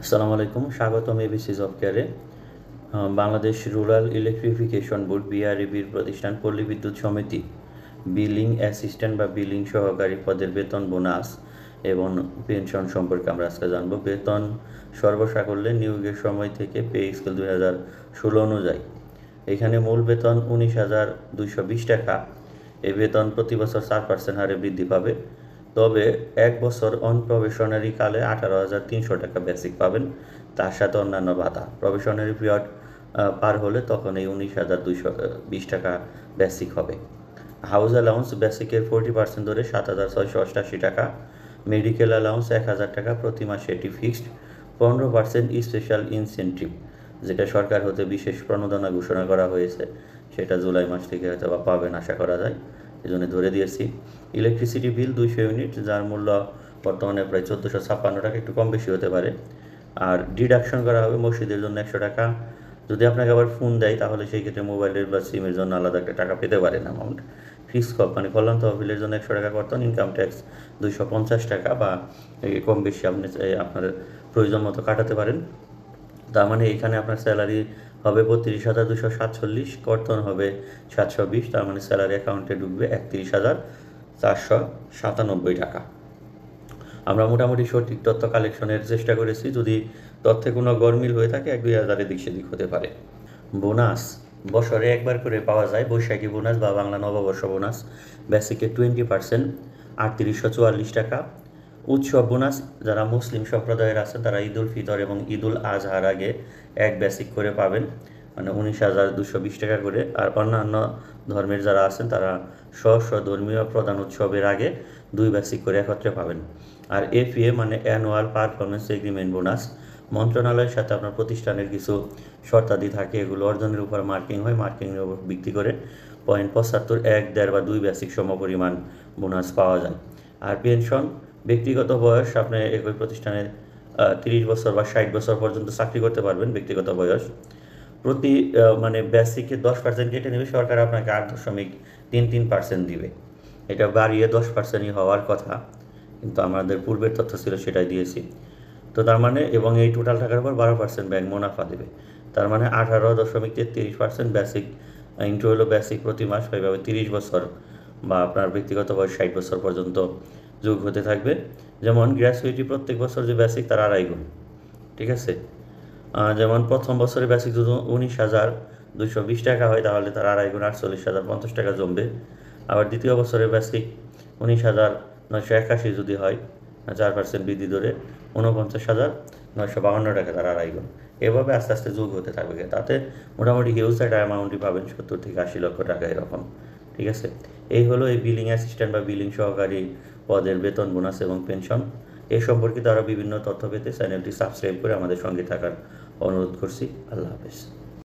আসসালামু আলাইকুম, স্বাগতম এবিসি জব কেয়ারে। বাংলাদেশ রুরাল ইলেকট্রিফিকেশন বোর্ড বিআরইবির প্রতিষ্ঠান পল্লী বিদ্যুৎ সমিতি বিলিং অ্যাসিস্ট্যান্ট বা বিলিং সহকারী পদের বেতন বোনাস এবং পেনশন সম্পর্কে আমরা আজকে জানবো। বেতন সর্বসাকল্যে নিয়োগের সময় থেকে পে স্কেল 2016 অনুযায়ী এখানে মূল বেতন 19,220 টাকা। এই বেতন প্রতি বছর 4% হারে বৃদ্ধি পাবে। তবে এক বছর প্রবেশনারি কালে 18,300 টাকা বেসিক পাবেন, তার সাথে অন্যান্য ভাতা। প্রবেশনারি পিরিয়ড পার হলে তখন এই 19,220 টাকা বেসিক হবে। হাউস অ্যালাউন্স বেসিকের 40% ধরে 7,688 টাকা। মেডিকেল অ্যালাউন্স 1,000 টাকা প্রতি মাসে, এটি ফিক্সড। 15% স্পেশাল ইনসেন্টিভ, যেটা সরকার হতে বিশেষ প্রণোদনা ঘোষণা করা হয়েছে, সেটা জুলাই মাস থেকে হয়তো বা পাবেন আশা করা যায়, এই জন্য ধরে দিয়েছি। ইলেকট্রিসিটি বিল 200 ইউনিট, যার মূল্য বর্তমানে প্রায় 1456 টাকা, একটু কম বেশি হতে পারে। আর ডিডাকশন করা হবে মসজিদের জন্য 100 টাকা। যদি আপনাকে আবার ফোন দেয় তাহলে সেই ক্ষেত্রে মোবাইলের বা সিমের জন্য আলাদা একটা টাকা পেতে পারেন অ্যামাউন্ট। ফিক্স মানে কল্যাণ তহবিলের জন্য 100 টাকা কর্তন। ইনকাম ট্যাক্স 250 টাকা, বা কম বেশি আপনি আপনার প্রয়োজন মতো কাটাতে পারেন। তার মানে এখানে আপনার স্যালারি হবে 32,247, কর্তন হবে 720, তার মানে স্যালারি অ্যাকাউন্টে ঢুকবে 31,497 টাকা। আমরা মোটামুটি সঠিক তথ্য কালেকশনের চেষ্টা করেছি। যদি তথ্যে কোনো গরমিল হয়ে থাকে 1-2 হাজার এদিক সেদিক হতে পারে। বোনাস বছরে একবার করে পাওয়া যায়, বৈশাখী বোনাস বা বাংলা নববর্ষ বোনাস। বেসিকে 20%, 3844 টাকা। উৎসব বোনাস যারা মুসলিম সম্প্রদায়ের আছেন তারা ঈদ উল ফিতর এবং ঈদ উল আজহার আগে এক বেসিক করে পাবেন, মানে 19,220 টাকা করে। আর অন্যান্য ধর্মের যারা আছেন তারা ধর্মীয় প্রধান উৎসবের আগে 2 বেসিক করে একত্রে পাবেন। আর এফএ মানে অ্যানুয়াল পারফরমেন্স এগ্রিমেন্ট বোনাস, মন্ত্রণালয়ের সাথে আপনার প্রতিষ্ঠানের কিছু শর্তাদি থাকে, এগুলো অর্জনের উপর মার্কিং হয়, মার্কিংয়ের উপর ভিত্তি করে 0.75, 1, 1.5 বা 2 বেসিক সমপরিমাণ বোনাস পাওয়া যায়। আর পেনশন ব্যক্তিগত বয়স, আপনি একই প্রতিষ্ঠানে 30 বছর বা 60 বছর পর্যন্ত চাকরি করতে পারবেন। ব্যক্তিগত বয়স প্রতি মানে বেসিকে 10% কেটে নেবে সরকার, আপনাকে 8.33% দিবে। এটা বাড়িয়ে 10%ই হওয়ার কথা, কিন্তু আমাদের পূর্বের তথ্য ছিল সেটাই দিয়েছি। তো তার মানে, এবং এই টোটাল টাকার উপর 12% ব্যাংক মুনাফা দেবে। তার মানে 18.33% বেসিক ইন্টু হলো বেসিক প্রতি মাস, এইভাবে 30 বছর বা আপনার ব্যক্তিগত বয়স 60 বছর পর্যন্ত যোগ হতে থাকবে। যেমন গ্র্যাচুইটি প্রত্যেক বছর যে বেসিক তার 2.5 গুণ, ঠিক আছে। যেমন প্রথম বছরে বেসিক যদি 19,220 টাকা হয় তাহলে তার 2.5 গুণ 48,050 টাকা জমবে। আবার দ্বিতীয় বছরে বেসিক 19,981 যদি হয়, 4% বৃদ্ধি ধরে 49,952 টাকা, তার 2.5 গুণ। এভাবে আস্তে আস্তে যোগ হতে থাকবে, তাতে মোটামুটি হিউজ একটা অ্যামাউন্টই পাবেন, 70 থেকে 80 লক্ষ টাকা এরকম, ঠিক আছে। এই হলো এই বিলিং অ্যাসিস্ট্যান্ট বা বিলিং সহকারী পদের বেতন, বোনাস এবং পেনশন। এ সম্পর্কিত আরও বিভিন্ন তথ্য পেতে চ্যানেলটি সাবস্ক্রাইব করে আমাদের সঙ্গে থাকার অনুরোধ করছি। আল্লাহ হাফেজ।